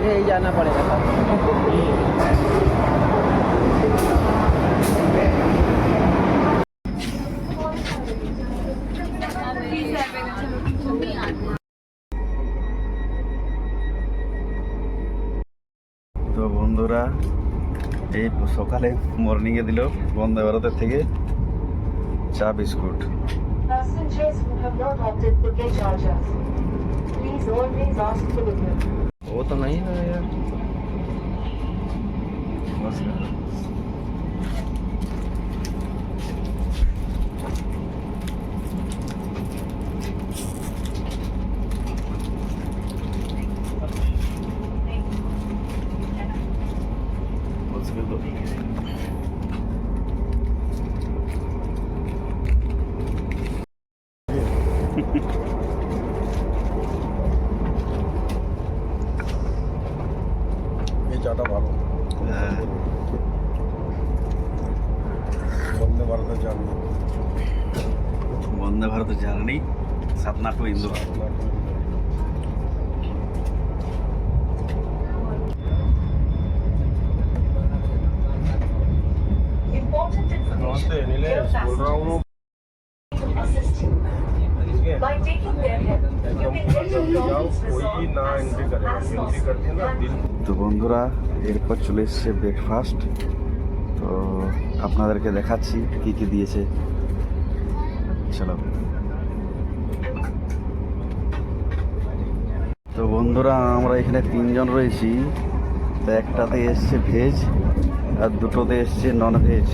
आगे ही जाना पड़ेगा सर। তো বন্ধুরা এই সকালে মর্নিংয়ে দিল বন্দে ভারতের থেকে চা biscuit. Passengers who have not opted for gate charges, please always ask for the bill. वो तो नहीं है यार। बस এই চাটা ভালো, বন্দে ভারতের journey. Vande Bharat journey Satna to Indore. Important नमस्ते information. नीलेश, Dear बोल रहा हूँ। passengers, assist you. By taking their help, you can get your problems कोई ना एंट्री resolved करेगा, as एंट्री करती है ना possible. दिल। তো বন্ধুরা এরপর চলে এসছে ব্রেকফাস্ট। তো আপনাদেরকে দেখাচ্ছি কি কি দিয়েছে। চলো। তো বন্ধুরা আমরা এখানে তিনজন রয়েছি। তো একটাতে এসছে ভেজ আর দুটোতে এসছে নন ভেজ।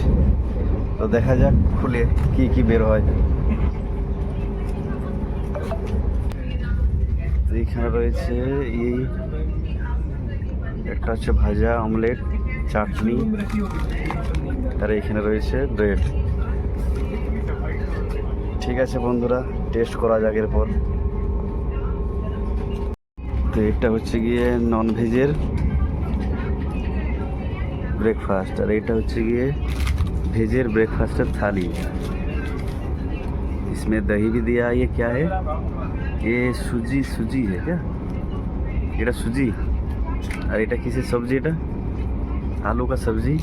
তো দেখা যাক খুলে কি কি বের হয়। তো এখানে রয়েছে এই একটা হচ্ছে ভাজা, অমলেট, চাটনি, আর এখানে রয়েছে ব্রেড। ঠিক আছে বন্ধুরা, টেস্ট করা যাক এরপর। তো এটা হচ্ছে গিয়ে নন ভেজের ব্রেকফাস্ট আর এটা হচ্ছে গিয়ে ভেজের ब्रेकफास्ट थाली। इसमें दही भी दिया है। ये क्या है? ये सूजी है क्या? এটা सूजी और এটা किसी सब्जी, এটা आलू का सब्जी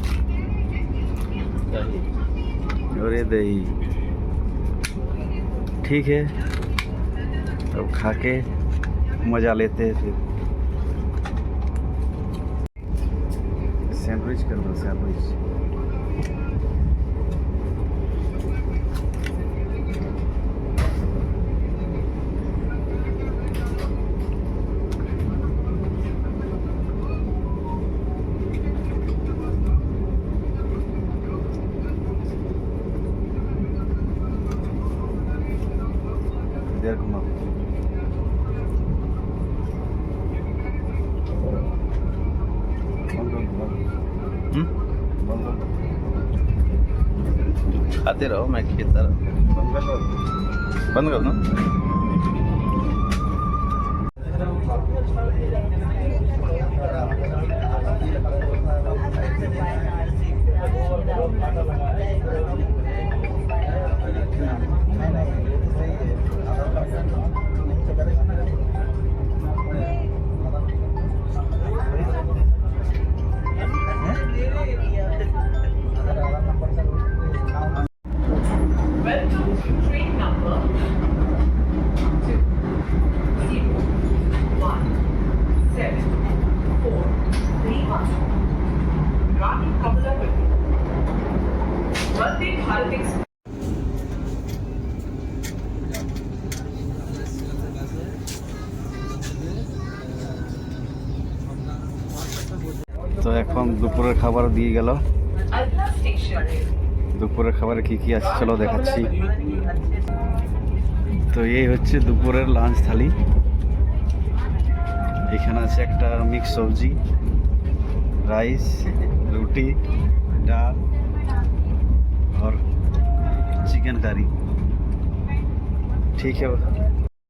और ये दही। ठीक है, अब खा के मज़ा लेते हैं। फिर सैंडविच कर दो, सैंडविच। इधर घुमाओ। खाते रहो, मैं खाता रहा। बंद कर दो। Welcome to train number 2017431. Rani Kamalapati. Vande Bharat Express. তো এখন দুপুরের খাবার দিয়ে গেল। Alna Station. দুপুরের খাবারে কি কি আছে চলো দেখাচ্ছি। তো এই হচ্ছে দুপুরের লাঞ্চ থালি। এখানে আছে একটা মিক্স সবজি, রাইস, রুটি, ডাল और चिकन करी। ठीक है।